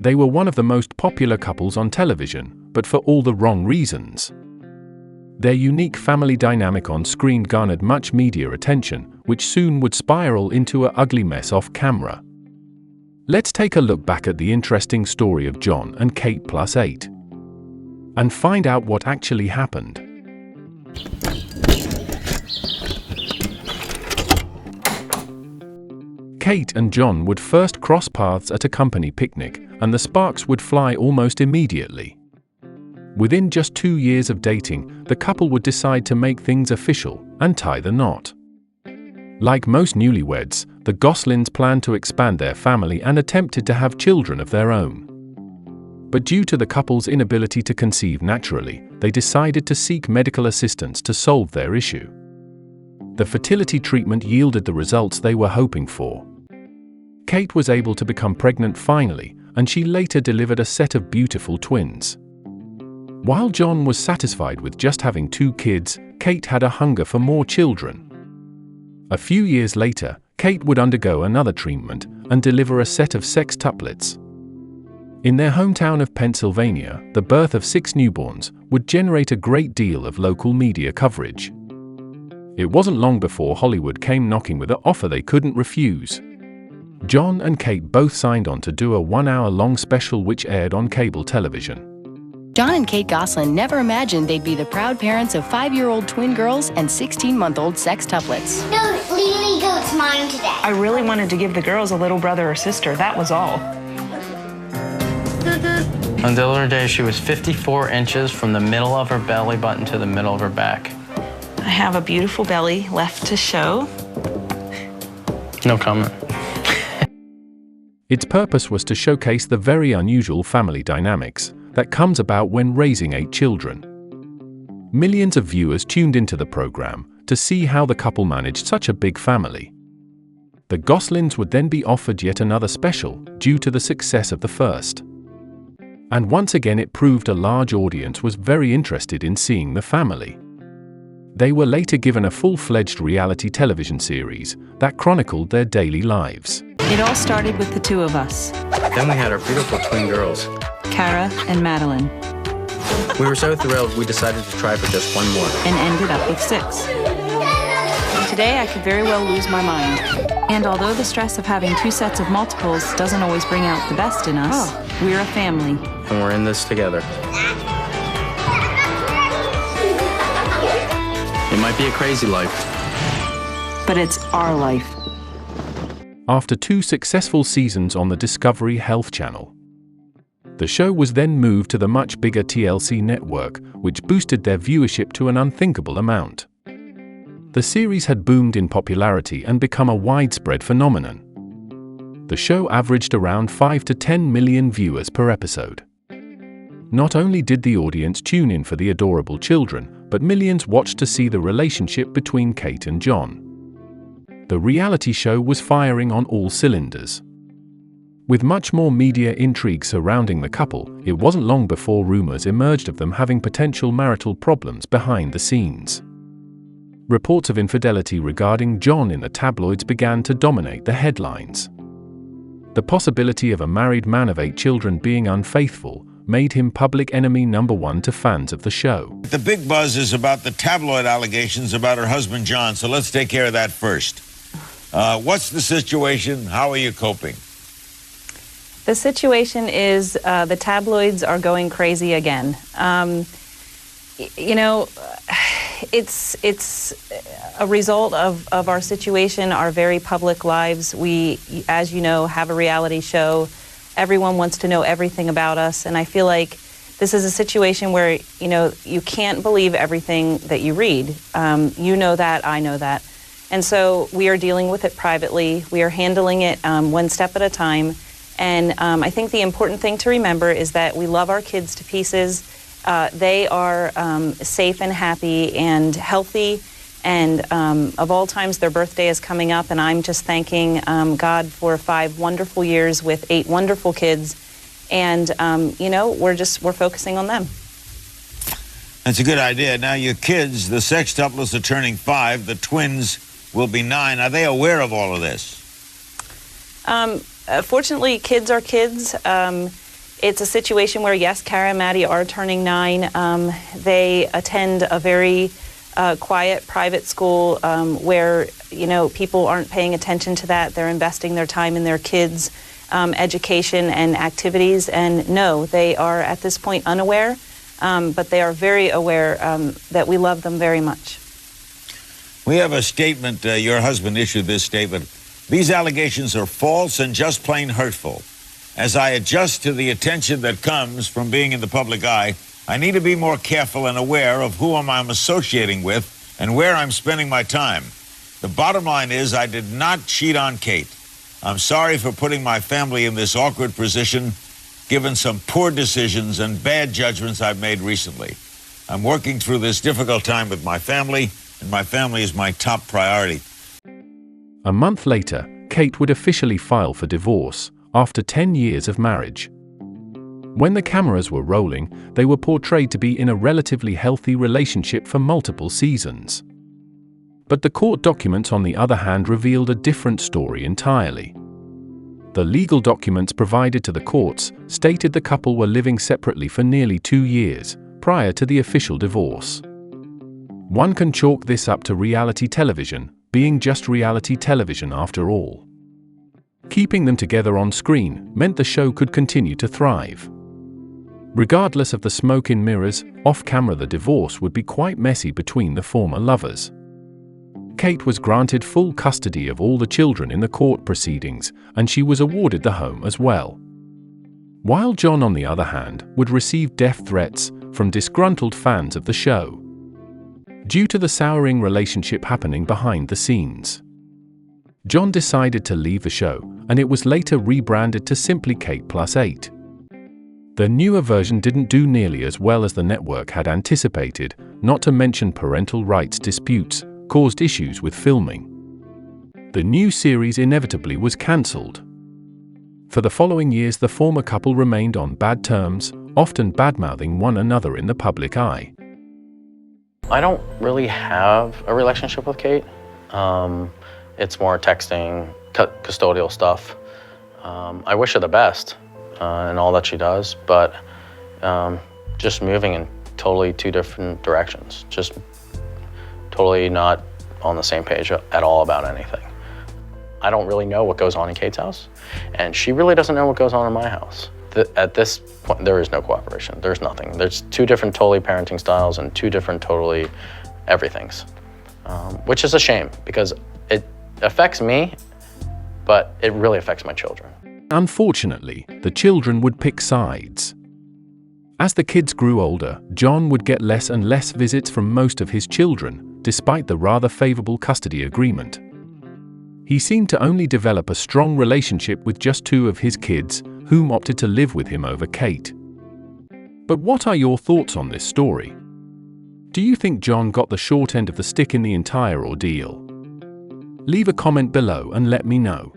They were one of the most popular couples on television, but for all the wrong reasons. Their unique family dynamic on screen garnered much media attention, which soon would spiral into an ugly mess off camera. Let's take a look back at the interesting story of Jon and Kate Plus 8 and find out what actually happened. Kate and Jon would first cross paths at a company picnic, and the sparks would fly almost immediately. Within just 2 years of dating, the couple would decide to make things official and tie the knot. Like most newlyweds, the Goslings planned to expand their family and attempted to have children of their own. But due to the couple's inability to conceive naturally, they decided to seek medical assistance to solve their issue. The fertility treatment yielded the results they were hoping for. Kate was able to become pregnant finally, and she later delivered a set of beautiful twins. While Jon was satisfied with just having 2 kids, Kate had a hunger for more children. A few years later, Kate would undergo another treatment and deliver a set of sextuplets. In their hometown of Pennsylvania, the birth of 6 newborns would generate a great deal of local media coverage. It wasn't long before Hollywood came knocking with an offer they couldn't refuse. Jon and Kate both signed on to do a 1-hour-long special which aired on cable television. Jon and Kate Gosselin never imagined they'd be the proud parents of 5-year-old twin girls and 16-month-old sextuplets. No, Lily Goat's mine today. I really wanted to give the girls a little brother or sister, that was all. On delivery day, she was 54 inches from the middle of her belly button to the middle of her back. I have a beautiful belly left to show. No comment. Its purpose was to showcase the very unusual family dynamics that comes about when raising 8 children. Millions of viewers tuned into the program to see how the couple managed such a big family. The Goslings would then be offered yet another special due to the success of the first. And once again it proved a large audience was very interested in seeing the family. They were later given a full-fledged reality television series that chronicled their daily lives. It all started with the 2 of us, Then we had our beautiful twin girls. Kara and Madeline, We were so thrilled we decided to try for just 1 more. and ended up with 6. Today I could very well lose my mind. And although the stress of having 2 sets of multiples doesn't always bring out the best in us, we're a family. And we're in this together. It might be a crazy life. But it's our life. After 2 successful seasons on the Discovery Health Channel, the show was then moved to the much bigger TLC network, which boosted their viewership to an unthinkable amount. The series had boomed in popularity and become a widespread phenomenon. The show averaged around 5 to 10 million viewers per episode. Not only did the audience tune in for the adorable children, but millions watched to see the relationship between Kate and Jon. The reality show was firing on all cylinders. With much more media intrigue surrounding the couple, it wasn't long before rumors emerged of them having potential marital problems behind the scenes. Reports of infidelity regarding Jon in the tabloids began to dominate the headlines. The possibility of a married man of 8 children being unfaithful made him public enemy number 1 to fans of the show. The big buzz is about the tabloid allegations about her husband, Jon, so let's take care of that first. What's the situation? How are you coping? The situation is the tabloids are going crazy again. It's a result of our situation, our very public lives. We, as you know, have a reality show. Everyone wants to know everything about us, and I feel like this is a situation where, you can't believe everything that you read. You know that, I know that. And so we are dealing with it privately. We are handling it 1 step at a time. And I think the important thing to remember is that we love our kids to pieces. They are safe and happy and healthy. And of all times, their birthday is coming up. And I'm just thanking God for 5 wonderful years with 8 wonderful kids. And, we're focusing on them. That's a good idea. Now, your kids, the sextuplets are turning 5. The twins will be 9. Are they aware of all of this? Fortunately, kids are kids. It's a situation where, yes, Kara and Maddie are turning 9. They attend a very quiet private school where, people aren't paying attention to that. They're investing their time in their kids' education and activities. And no, they are at this point unaware, but they are very aware that we love them very much. We have a statement, your husband issued this statement. These allegations are false and just plain hurtful. As I adjust to the attention that comes from being in the public eye, I need to be more careful and aware of who I'm associating with and where I'm spending my time. The bottom line is I did not cheat on Kate. I'm sorry for putting my family in this awkward position, given some poor decisions and bad judgments I've made recently. I'm working through this difficult time with my family, and my family is my top priority. A month later, Kate would officially file for divorce after 10 years of marriage. When the cameras were rolling, they were portrayed to be in a relatively healthy relationship for multiple seasons. But the court documents, on the other hand, revealed a different story entirely. The legal documents provided to the courts stated the couple were living separately for nearly 2 years prior to the official divorce. One can chalk this up to reality television, being just reality television after all. Keeping them together on screen meant the show could continue to thrive. Regardless of the smoke and mirrors, off-camera the divorce would be quite messy between the former lovers. Kate was granted full custody of all the children in the court proceedings, and she was awarded the home as well. While Jon, on the other hand, would receive death threats from disgruntled fans of the show, due to the souring relationship happening behind the scenes. Jon decided to leave the show, and it was later rebranded to simply Kate Plus 8. The newer version didn't do nearly as well as the network had anticipated, not to mention parental rights disputes caused issues with filming. The new series inevitably was cancelled. For the following years, the former couple remained on bad terms, often badmouthing one another in the public eye. I don't really have a relationship with Kate. It's more texting, custodial stuff. I wish her the best in all that she does, but just moving in totally 2 different directions. Just totally not on the same page at all about anything. I don't really know what goes on in Kate's house, and she really doesn't know what goes on in my house. At this point, there is no cooperation. There's nothing. There's 2 different totally parenting styles and 2 different totally everythings, which is a shame because it affects me, but it really affects my children. Unfortunately, the children would pick sides. As the kids grew older, Jon would get less and less visits from most of his children, despite the rather favorable custody agreement. He seemed to only develop a strong relationship with just 2 of his kids, whom opted to live with him over Kate. But what are your thoughts on this story? Do you think Jon got the short end of the stick in the entire ordeal? Leave a comment below and let me know.